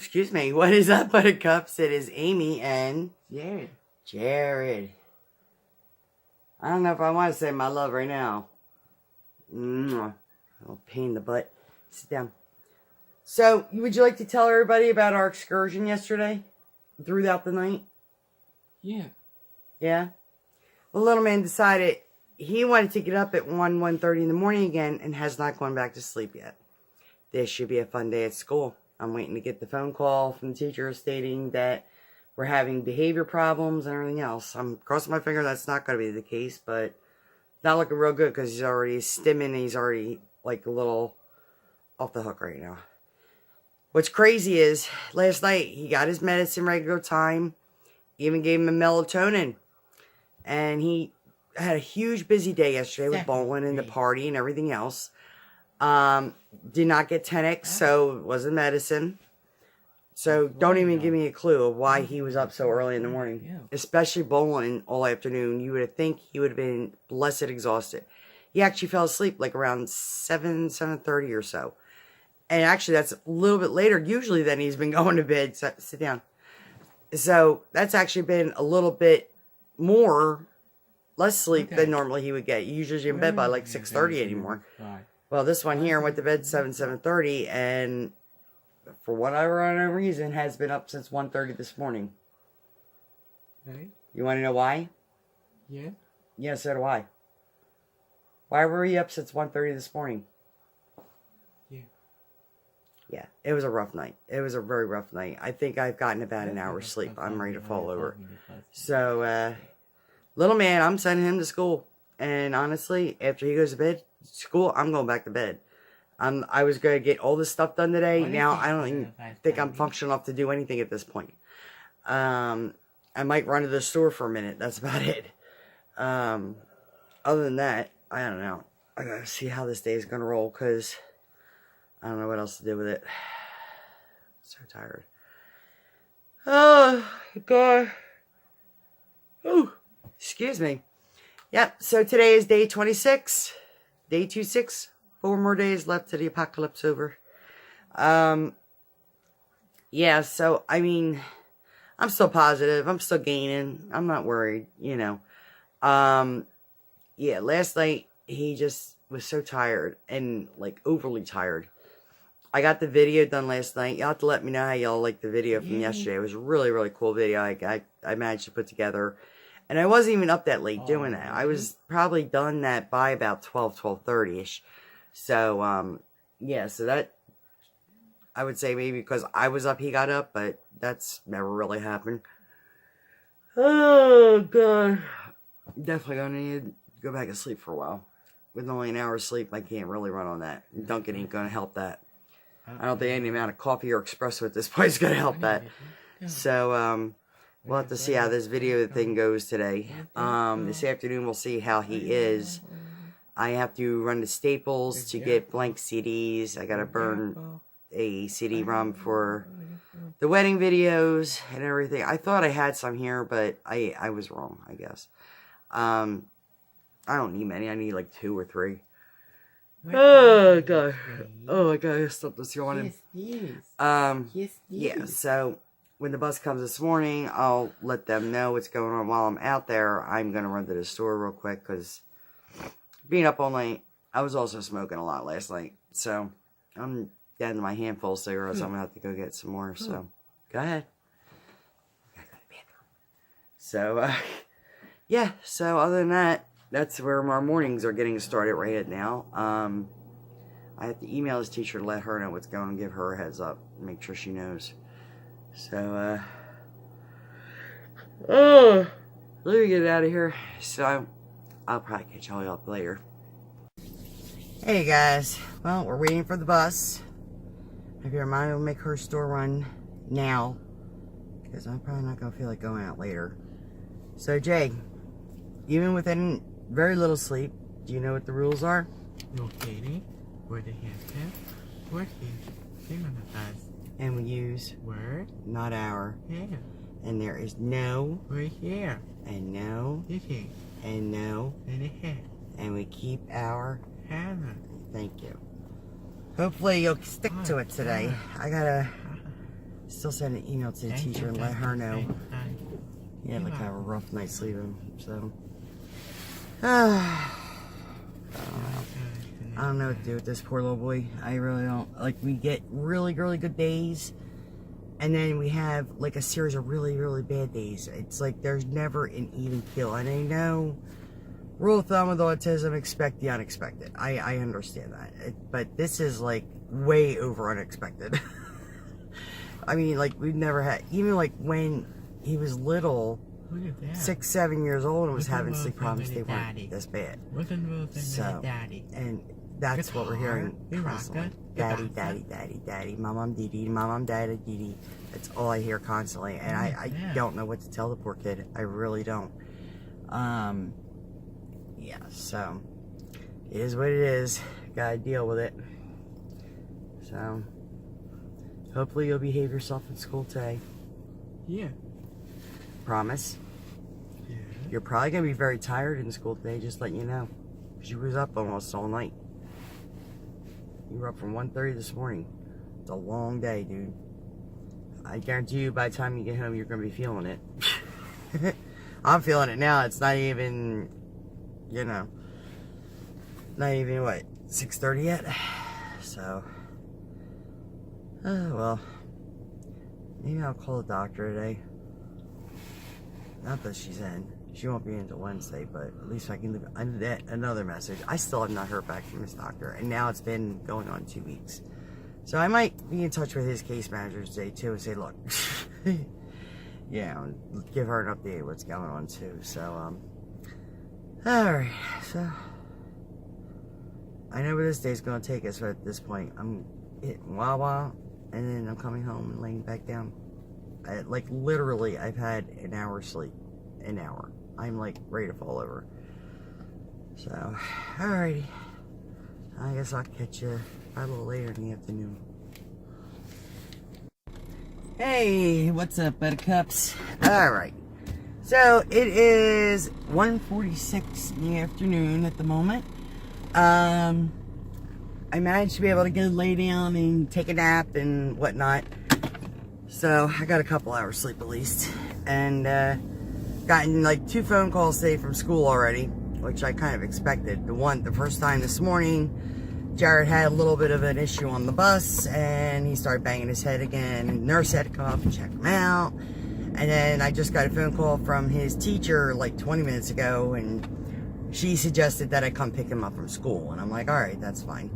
excuse me. What is up, Buttercups? It is Amy and Jared. I don't know if I want to say my love right now. I'll pain in the butt. Sit down. So, would you like to tell everybody about our excursion yesterday? Throughout the night? Yeah. Yeah? Well, little man decided he wanted to get up at 1:30 in the morning again and has not gone back to sleep yet. This should be a fun day at school. I'm waiting to get the phone call from the teacher stating that we're having behavior problems and everything else. I'm crossing my finger that's not going to be the case, but not looking real good because he's already stimming and he's already like a little off the hook right now. What's crazy is last night he got his medicine regular time, even gave him a melatonin, and he had a huge busy day yesterday with bowling and the party and everything else. Did not get 10x, so it wasn't medicine. So don't even give me a clue of why he was up so early in the morning. Especially bowling all afternoon. You would think he would have been blessed exhausted. He actually fell asleep like around 7:30 or so. And actually that's a little bit later usually than he's been going to bed. So, sit down. So that's actually been a little bit less sleep than normally he would get. He's usually in bed by like 6:30 anymore. Well, this one here went to bed 7:30, and for whatever unknown reason, has been up since 1:30 this morning. Right? You want to know why? Yeah. Yeah, so do I. Why were you up since 1:30 this morning? Yeah. Yeah, it was a rough night. It was a very rough night. I think I've gotten about an hour's sleep. I'm ready to fall over. So, little man, I'm sending him to school. And honestly, after he goes to bed, school, I'm going back to bed. I was going to get all this stuff done today. Now, I don't even think I'm functional enough to do anything at this point. I might run to the store for a minute. That's about it. Other than that, I don't know. I got to see how this day is going to roll because I don't know what else to do with it. I'm so tired. Oh, God. Oh, excuse me. Yep, so today is day 26. Day 26. 4 more days left to the apocalypse over. Yeah, so, I mean, I'm still positive. I'm still gaining. I'm not worried, you know. Yeah, last night, he just was so tired and, like, overly tired. I got the video done last night. Y'all have to let me know how y'all liked the video from yesterday. It was a really, really cool video I managed to put together. And I wasn't even up that late doing that. I was probably done that by about 12:30ish. So, yeah, so that, I would say maybe because I was up, he got up, but that's never really happened. Oh, God. Definitely going to need to go back to sleep for a while. With only an hour's sleep, I can't really run on that. Dunkin' ain't going to help that. I don't think any amount of coffee or espresso at this point is going to help that. So, we'll have to see how this video thing goes today. This afternoon, we'll see how he is. I have to run to Staples to get blank CDs. I got to burn a CD-ROM for the wedding videos and everything. I thought I had some here, but I was wrong, I guess. I don't need many. I need like 2 or 3. Oh, God. Oh, my God. I stopped this yawning. Yeah, so when the bus comes this morning, I'll let them know what's going on while I'm out there. I'm going to run to the store real quick because being up all night, I was also smoking a lot last night. So I'm down to my handful of cigarettes. I'm going to have to go get some more. So go ahead. I gotta go to the bathroom. So, yeah. So other than that, that's where our mornings are getting started right now. I have to email his teacher to let her know what's going on, give her a heads up, make sure she knows. So, let me get out of here. So, I'll probably catch y'all up later. Hey guys, well, we're waiting for the bus. I figure mine will make her store run now, because I'm probably not going to feel like going out later. So, Jay, even with any very little sleep, do you know what the rules are? No kidding. Where the handstand? What is thing on the bus? And we use word, not our. Yeah. And there is no. Right here. And no. This is. And no. And a head. And we keep our. Hammer. Thank you. Hopefully you'll stick to it today. I gotta Still send an email to the teacher and let her know he had like kind of a rough night sleeping. So, I don't know what to do with this poor little boy. I really don't. Like, we get really, really good days, and then we have like a series of really, really bad days. It's like there's never an even keel. And I know, rule of thumb with autism, expect the unexpected. I understand that. But this is like way over unexpected. I mean, like, we've never had, even like when he was little, 6, 7 years old, and was having sleep problems, they weren't this bad. So, and that's what we're hearing constantly. Daddy, daddy, daddy, daddy, mom, dee, mom, daddy, dee. That's all I hear constantly, and I don't know what to tell the poor kid. I really don't. Yeah, so it is what it is. Gotta deal with it. So, hopefully you'll behave yourself in school today. Yeah. Promise. Yeah. You're probably gonna be very tired in school today, just letting you know. Because you was up almost all night. You were up from 1:30 this morning. It's a long day, dude. I guarantee you by the time you get home, you're gonna be feeling it. I'm feeling it now. It's not even, you know, not even, what, 6:30 yet? So, well, maybe I'll call the doctor today. Not that she's in. She won't be in until Wednesday, but at least I can leave another message. I still have not heard back from his doctor, and now it's been going on 2 weeks. So I might be in touch with his case manager today, too, and say, look, yeah, and give her an update of what's going on, too. So, alright, so, I know where this day's going to take us, but at this point, I'm hitting Wawa, and then I'm coming home and laying back down. Like, literally, I've had an hour's sleep. An hour. I'm, like, ready to fall over. So, alrighty. I guess I'll catch you a little later in the afternoon. Hey, what's up, buttercups? Alright. So, it is 1:46 in the afternoon at the moment. I managed to be able to go lay down and take a nap and whatnot. So, I got a couple hours sleep at least. And, gotten like 2 phone calls today from school already, which I kind of expected. The first time this morning, Jared had a little bit of an issue on the bus, and he started banging his head again. And the nurse had to come up and check him out. And then I just got a phone call from his teacher like 20 minutes ago, and she suggested that I come pick him up from school. And I'm like, all right, that's fine.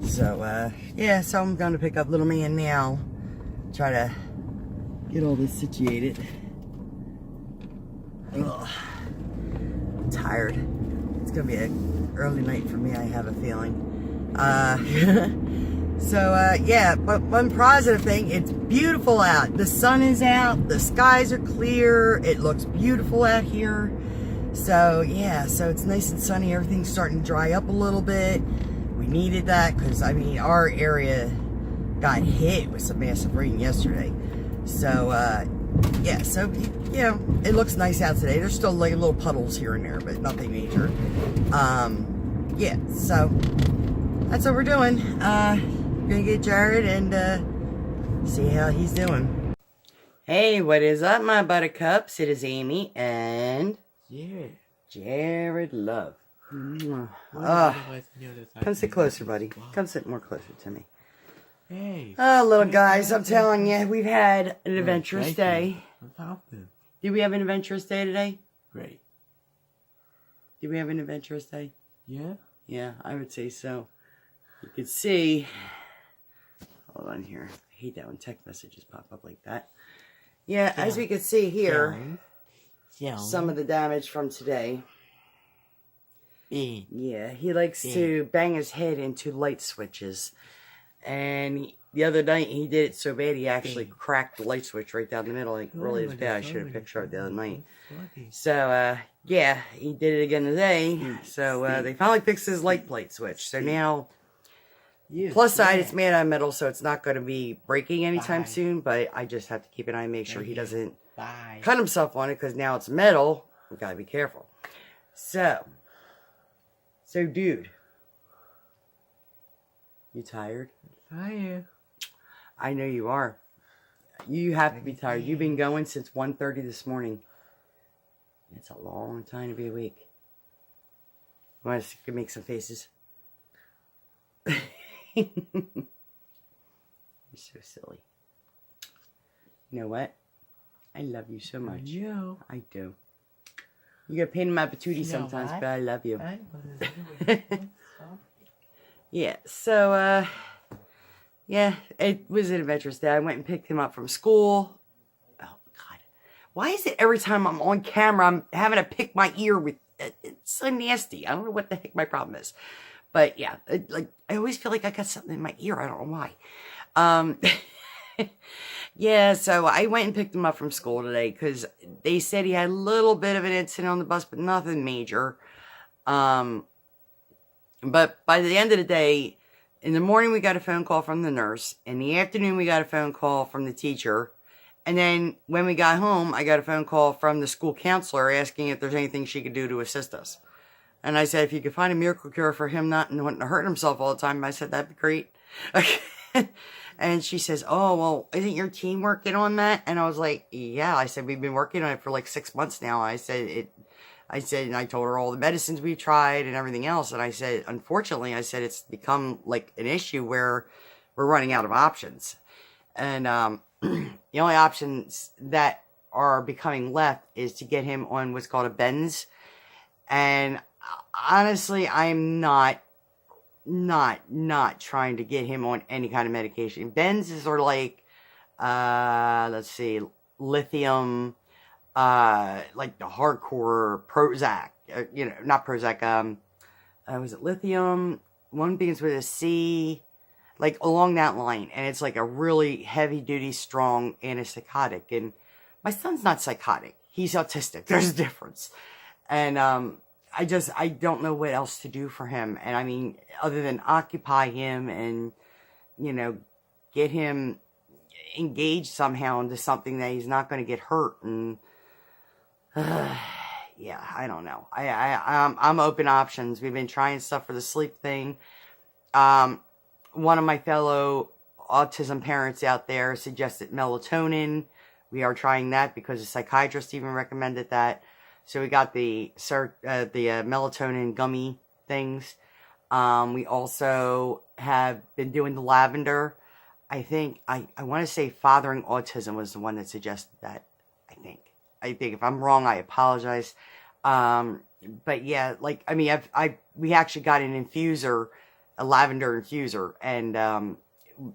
So, yeah, so I'm going to pick up little man now, try to get all this situated. Ugh. I'm tired. It's gonna be an early night for me, I have a feeling. So, yeah, but one positive thing, it's beautiful out. The sun is out, the skies are clear, it looks beautiful out here. So, yeah, so it's nice and sunny, everything's starting to dry up a little bit. We needed that, because, I mean, our area got hit with some massive rain yesterday. So, yeah, so, you know, it looks nice out today. There's still like little puddles here and there, but nothing major. Yeah, so that's what we're doing. Gonna get Jared and see how he's doing. Hey, what is up, my buttercups? It is Amy and Jared Love. Come sit closer, buddy. Come sit more closer to me. Hey. Oh, little guys, I'm telling you, we've had an adventurous day. Did we have an adventurous day today? Great. Did we have an adventurous day? Yeah? Yeah, I would say so. You could see, hold on here. I hate that when text messages pop up like that. Yeah, as we can see here, some of the damage from today. Yeah, he likes to bang his head into light switches. And the other night, he did it so bad, he actually cracked the light switch right down the middle. Like, really was bad. I showed a picture of it the other night. So, yeah, he did it again today. So, they finally fixed his light plate switch. So now, plus side, it's made out of metal, so it's not going to be breaking anytime soon. But I just have to keep an eye and make sure he doesn't cut himself on it, because now it's metal. We've got to be careful. So, dude. You tired? I am. I know you are. You have to be tired. You've been going since 1:30 this morning. It's a long time to be awake. You want to make some faces? You're so silly. You know what? I love you so much. You. I do. You get a pain in my patootie sometimes, but I love you. Yeah, so, yeah, it was an adventurous day. I went and picked him up from school. Oh, God. Why is it every time I'm on camera, I'm having to pick my ear with... It's so nasty. I don't know what the heck my problem is. But, yeah, I always feel like I got something in my ear. I don't know why. Yeah, so I went and picked him up from school today because they said he had a little bit of an incident on the bus, but nothing major. But by the end of the day, in the morning we got a phone call from the nurse. In the afternoon we got a phone call from the teacher. And then when we got home, I got a phone call from the school counselor asking if there's anything she could do to assist us. And I said, if you could find a miracle cure for him not wanting to hurt himself all the time, I said, that'd be great. And she says, oh, well, isn't your team working on that? And I was like, yeah. I said, we've been working on it for like 6 months now. I said, and I told her all the medicines we've tried and everything else. And I said, unfortunately, I said, it's become like an issue where we're running out of options. And the only options that are becoming left is to get him on what's called a Benz. And honestly, I'm not trying to get him on any kind of medication. Benz is sort of like, let's see, lithium, like the hardcore Prozac, not Prozac, was it lithium? One begins with a C, like along that line. And it's like a really heavy duty, strong antipsychotic. And my son's not psychotic. He's autistic. There's a difference. And, I don't know what else to do for him. And I mean, other than occupy him and, get him engaged somehow into something that he's not going to get hurt. And, yeah, I don't know. I'm open options. We've been trying stuff for the sleep thing. One of my fellow autism parents out there suggested melatonin. We are trying that because a psychiatrist even recommended that. So we got the melatonin gummy things. We also have been doing the lavender. I think, I want to say Fathering Autism was the one that suggested that, I think. If I'm wrong, I apologize. But yeah, we actually got an infuser, a lavender infuser, and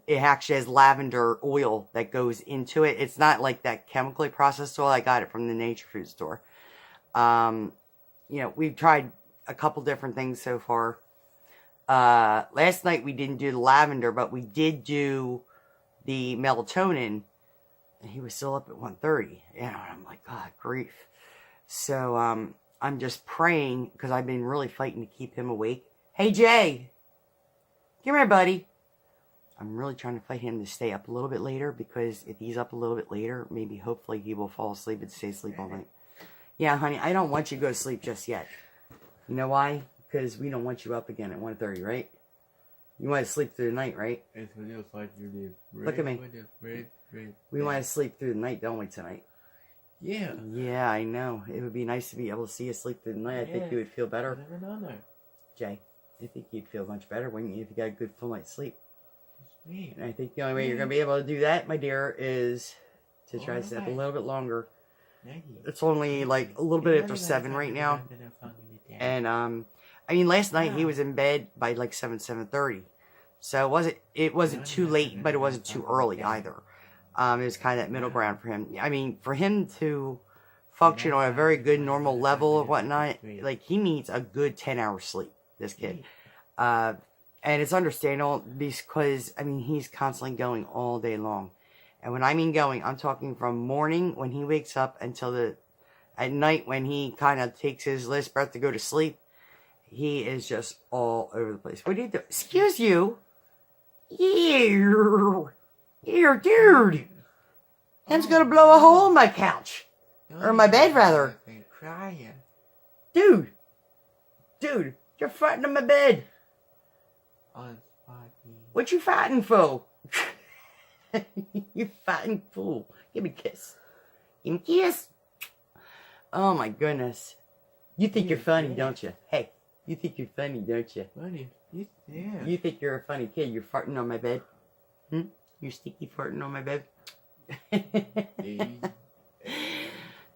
it actually has lavender oil that goes into it. It's not like that chemically processed oil. I got it from the nature food store. We've tried a couple different things so far. Last night we didn't do the lavender, but we did do the melatonin, and he was still up at 1:30. And I'm like, God, grief. So, I'm just praying, because I've been really fighting to keep him awake. Hey, Jay! Come here, buddy. I'm really trying to fight him to stay up a little bit later, because if he's up a little bit later, maybe hopefully he will fall asleep and stay asleep all night. Yeah, honey, I don't want you to go to sleep just yet. You know why? Because we don't want you up again at 1:30, right? You want to sleep through the night, right? Look at me. We want to sleep through the night, don't we, tonight? Yeah. Yeah, I know. It would be nice to be able to see you sleep through the night. I think you would feel better. I've never done that. Jay, I think you'd feel much better, wouldn't you, if you got a good full night's sleep? Sweet. And I think the only way you're going to be able to do that, my dear, is to try to stay up a little bit longer. It's only like a little bit after 7 right now. And, last night he was in bed by like 7:30. So it wasn't too late, but it wasn't too early either. It was kind of that middle ground for him. I mean, for him to function on a very good normal level or whatnot, like he needs a good 10-hour sleep, this kid. And it's understandable because, he's constantly going all day long. And when I mean going, I'm talking from morning when he wakes up until at night when he kind of takes his last breath to go to sleep. He is just all over the place. What do you do? Excuse you. Here, dude. Him's gonna blow a hole in my couch. Or my bed, rather. Crying. Dude, you're fighting on my bed. What you fighting for? You fattened fool. Give me a kiss. Give me a kiss. Oh my goodness. You think you're funny, don't you? Hey, you think you're funny, don't you? Funny. Yeah. You think you're a funny kid. You're farting on my bed. You're sticky farting on my bed.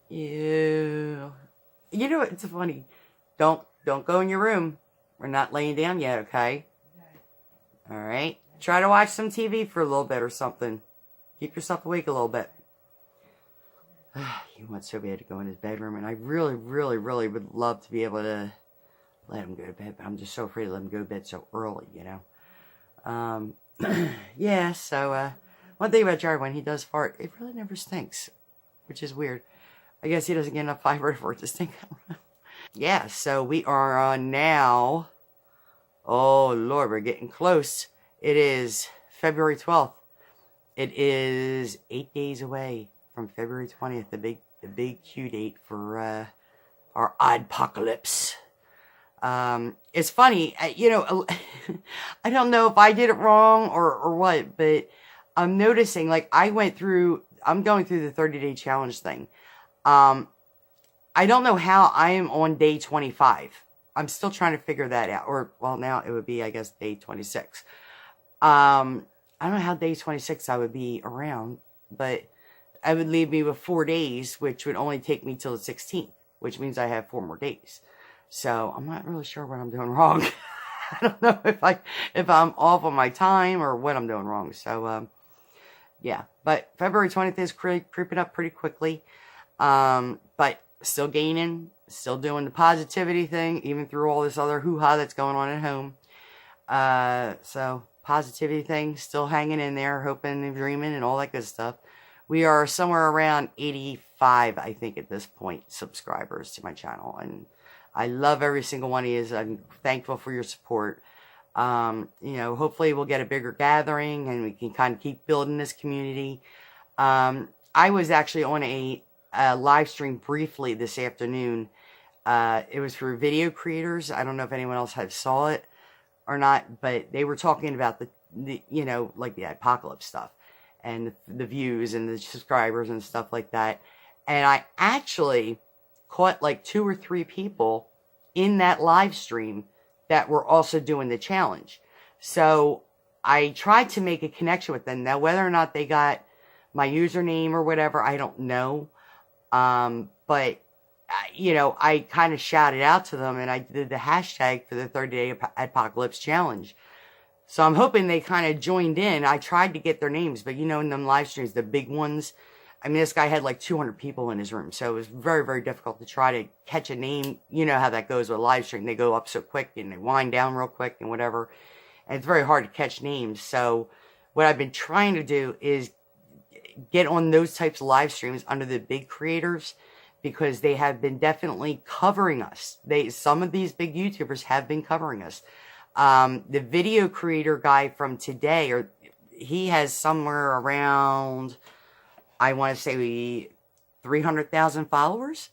Ew. You know what? It's funny. Don't go in your room. We're not laying down yet, okay? All right. Try to watch some TV for a little bit or something. Keep yourself awake a little bit. He wants so bad to go in his bedroom, and I really, really, really would love to be able to let him go to bed, but I'm just so afraid to let him go to bed so early, you know? Yeah, so, one thing about Jared, when he does fart, it really never stinks, which is weird. I guess he doesn't get enough fiber for it to stink. Yeah, so we are on now. Oh, Lord, we're getting close. It is February 12th. It is 8 days away from February 20th, the big Q date for our Adpocalypse. It's funny, you know, I don't know if I did it wrong or what, but I'm noticing, like, I'm going through the 30-day challenge thing. I don't know how I am on day 25. I'm still trying to figure that out. Or, well, now it would be, I guess, day 26. I don't know how day 26 I would be around, but I would leave me with 4 days, which would only take me till the 16th, which means I have 4 more days. So I'm not really sure what I'm doing wrong. I don't know if I'm off on my time or what I'm doing wrong. So, yeah, but February 20th is creeping up pretty quickly. But still gaining, still doing the positivity thing, even through all this other hoo-ha that's going on at home. So positivity thing, still hanging in there, hoping and dreaming and all that good stuff. We are somewhere around 85, I think, at this point, subscribers to my channel. And I love every single one of you. I'm thankful for your support. You know, hopefully we'll get a bigger gathering and we can kind of keep building this community. I was actually on a live stream briefly this afternoon. It was for video creators. I don't know if anyone else had saw it or not, but they were talking about the you know, like the Adpocalypse stuff and the views and the subscribers and stuff like that. And I actually caught like 2 or 3 people in that live stream that were also doing the challenge. So I tried to make a connection with them. Now, whether or not they got my username or whatever, I don't know. But, you know, I kind of shouted out to them and I did the hashtag for the 30-day Adpocalypse challenge. So I'm hoping they kind of joined in. I tried to get their names, but you know, in them live streams, the big ones, I mean, this guy had like 200 people in his room. So it was very, very difficult to try to catch a name. You know how that goes with a live stream. They go up so quick and they wind down real quick and whatever. And it's very hard to catch names. So what I've been trying to do is get on those types of live streams under the big creators, because they have been definitely covering us. Some of these big YouTubers have been covering us. The video creator guy from today, he has somewhere around, I want to say 300,000 followers.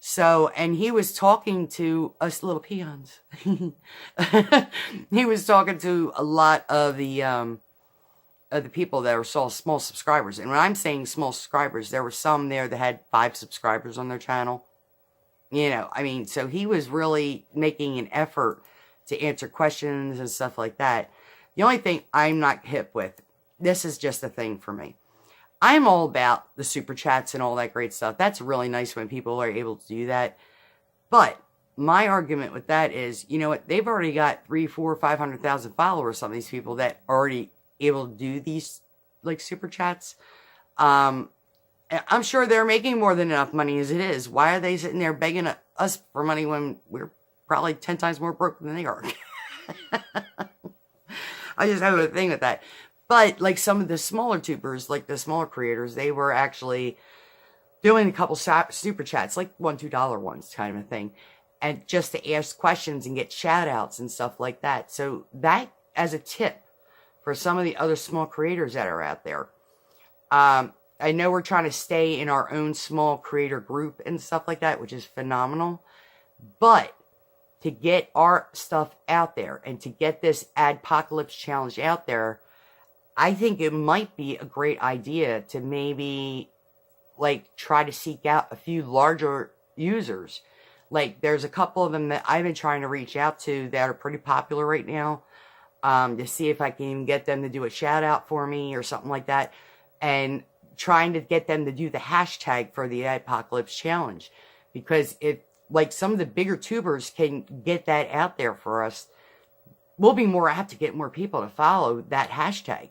So, and he was talking to us little peons. He was talking to a lot of the people that are small subscribers. And when I'm saying small subscribers, there were some there that had 5 subscribers on their channel. You know, I mean, so he was really making an effort to answer questions and stuff like that. The only thing I'm not hip with, this is just a thing for me. I'm all about the super chats and all that great stuff. That's really nice when people are able to do that. But my argument with that is, you know what? They've already got 300,000, 400,000, 500,000 followers, some of these people that are already able to do these like super chats. I'm sure they're making more than enough money as it is. Why are they sitting there begging us for money when we're probably 10 times more broke than they are? I just have a thing with that. But like some of the smaller tubers, like the smaller creators, they were actually doing a couple super chats, like $1, $2 ones kind of a thing. And just to ask questions and get shout outs and stuff like that. So that as a tip for some of the other small creators that are out there. I know we're trying to stay in our own small creator group and stuff like that, which is phenomenal. But to get our stuff out there and to get this Adpocalypse challenge out there, I think it might be a great idea to maybe like try to seek out a few larger users. Like there's a couple of them that I've been trying to reach out to that are pretty popular right now, to see if I can even get them to do a shout out for me or something like that, and trying to get them to do the hashtag for the Adpocalypse challenge, because if like some of the bigger tubers can get that out there for us, we'll be more apt to get more people to follow that hashtag,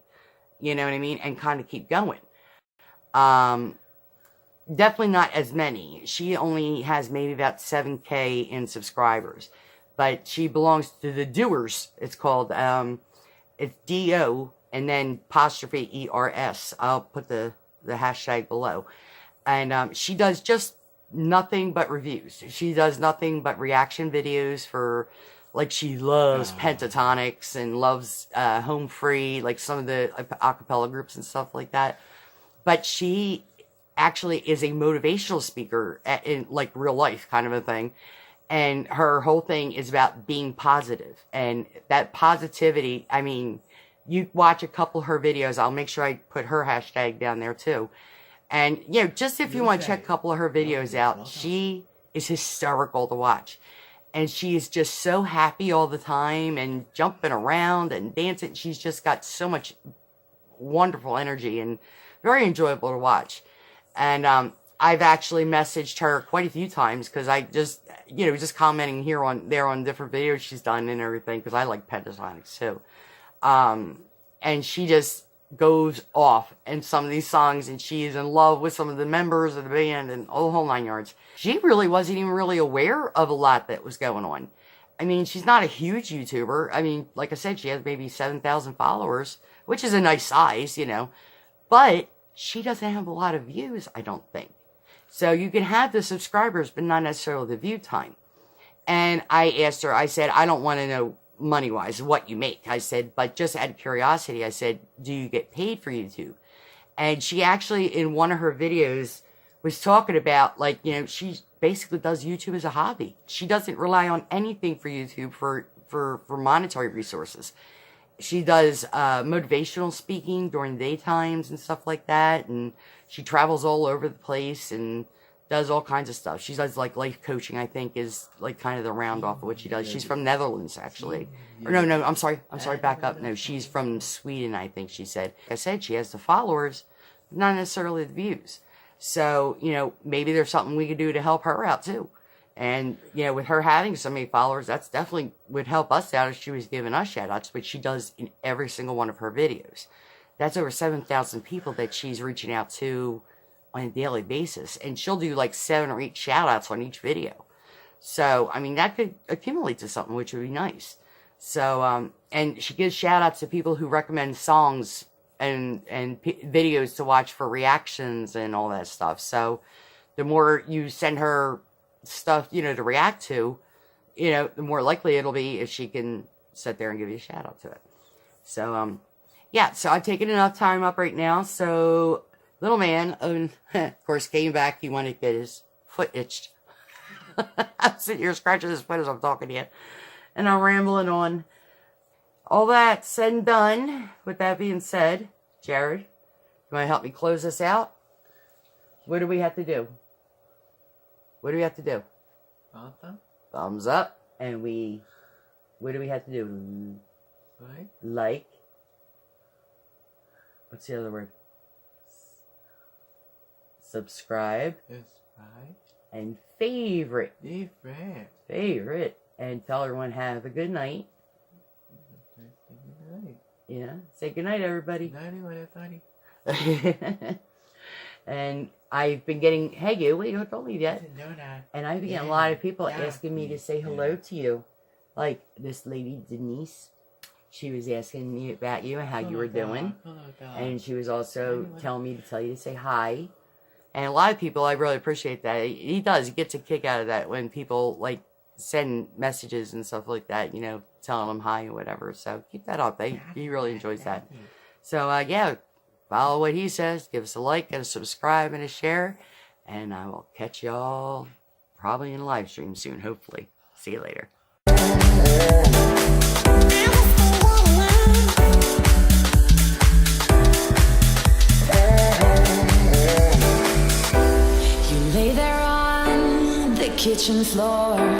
you know what I mean, and kind of keep going. Definitely not as many. She only has maybe about 7K in subscribers, but she belongs to the Doers. It's called, it's D-O and then apostrophe E-R-S. I'll put the hashtag below. And she does just nothing but reviews. She does nothing but reaction videos for, like, she loves Pentatonics and loves Home Free, like some of the acapella groups and stuff like that. But she actually is a motivational speaker in like real life kind of a thing. And her whole thing is about being positive. And that positivity, I mean, you watch a couple of her videos. I'll make sure I put her hashtag down there too. And, you know, just if you want to check a couple of her videos out, she is hysterical to watch. And she is just so happy all the time and jumping around and dancing. She's just got so much wonderful energy and very enjoyable to watch. And I've actually messaged her quite a few times because I just, you know, just commenting here on different videos she's done and everything, because I like Pentatonics too. And she just goes off in some of these songs, and she's in love with some of the members of the band and all the whole 9 yards. She really wasn't even really aware of a lot that was going on. I mean, she's not a huge YouTuber. I mean, like I said, she has maybe 7,000 followers, which is a nice size, you know, but she doesn't have a lot of views, I don't think. So you can have the subscribers, but not necessarily the view time. And I asked her, I said, I don't want to know money-wise what you make. I said, but just out of curiosity, I said, do you get paid for YouTube? And she actually, in one of her videos, was talking about, like, you know, she basically does YouTube as a hobby. She doesn't rely on anything for YouTube for monetary resources. She does motivational speaking during daytimes and stuff like that, and she travels all over the place and does all kinds of stuff. She does like life coaching, I think, is like kind of the round off of what she does. She's from Netherlands, actually. Or no, I'm sorry, back up. No, she's from Sweden, I think she said. Like I said, she has the followers, not necessarily the views. So, you know, maybe there's something we could do to help her out too. And, you know, with her having so many followers, that's definitely would help us out if she was giving us shout outs, which she does in every single one of her videos. That's over 7,000 people that she's reaching out to on a daily basis. And she'll do like 7 or 8 shout outs on each video. So, I mean, that could accumulate to something, which would be nice. So, and she gives shout outs to people who recommend songs and videos to watch for reactions and all that stuff. So, the more you send her stuff, you know, to react to, you know, the more likely it'll be if she can sit there and give you a shout out to it. So, yeah, so I've taken enough time up right now. So, little man, of course, came back. He wanted to get his foot itched. I'm sitting here scratching his foot as I'm talking to you. And I'm rambling on. All that said and done, with that being said, Jared, you want to help me close this out? What do we have to do? What do we have to do? Thumbs up. And what do we have to do? Like. What's the other word? Subscribe. And favorite. Favorite. And tell everyone have a good night. Yeah. Say good night, everybody. And I've been getting, hey, you haven't told me yet. And I've been getting a lot of people asking me to say hello to you. Like this lady, Denise. She was asking me about you and how you were doing. And she was also telling me to tell you to say hi. And a lot of people, I really appreciate that. He gets a kick out of that when people, like, send messages and stuff like that, you know, telling them hi or whatever. So keep that up. He really enjoys that. So, yeah, follow what he says. Give us a like and a subscribe and a share. And I will catch y'all probably in a live stream soon, hopefully. See you later. kitchen floor.